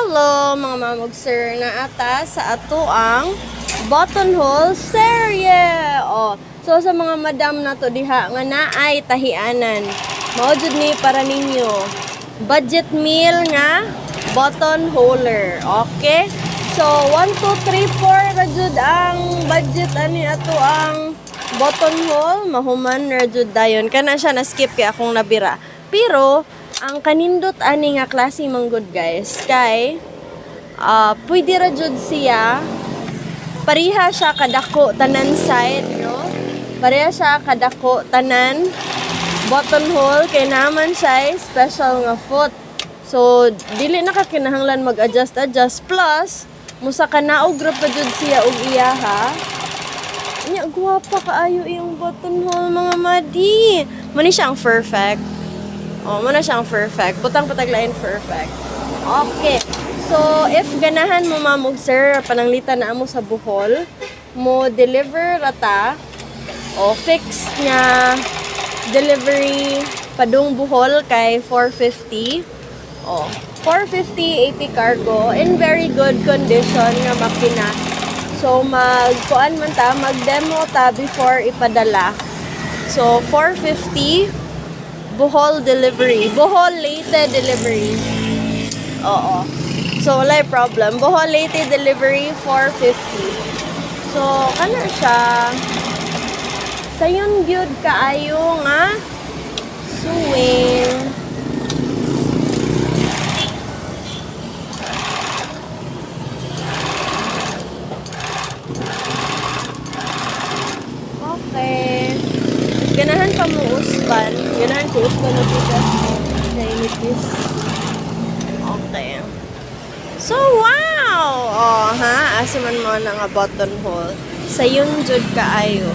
Hello mga mamag-sir na ata sa ato ang buttonhole serye. So sa mga madam na to diha nga naay tahianan. Mao jud ni para ninyo. Budget meal nga buttonholer. Okay? So 1 2 3 4 ra jud ang budget ani ato ang buttonhole. Mahuman ra jud dayon. Kana siya na skip kay akong nabira. Pero ang kanindot ani nga klase manggod guys kay pwede ra jud siya pareha siya kadako tanan side no, pareha siya kadako tanan buttonhole kay naman siya special nga foot, so dili na ka kinahanglan mag-adjust plus musa ka naog ra pa jud siya og iyaha nya guwapa kaayo iyang buttonhole mga madi, mani siya ang perfect. Muna siyang perfect. Butang pataglain perfect. Okay. So, if ganahan mo mamog sir, pananglitan na mo sa buhol, mo deliver rata, fix nga delivery padung buhol kay 450. 450 AP cargo in very good condition nga makina. So, magkuan man ta, mag-demo ta before ipadala. So, 450 Bohol delivery. Bohol Leyte delivery. Oo. So, wala problem. Bohol Leyte delivery, 450. So, kana siya. Sayon gyud kaayo nga suwing. Okay. Ganahan pa mo usban. Ganahan ko usban na dito. Nainipis. Okay. So, wow! Asa man mo na nga buttonhole. Sayon jud kaayo.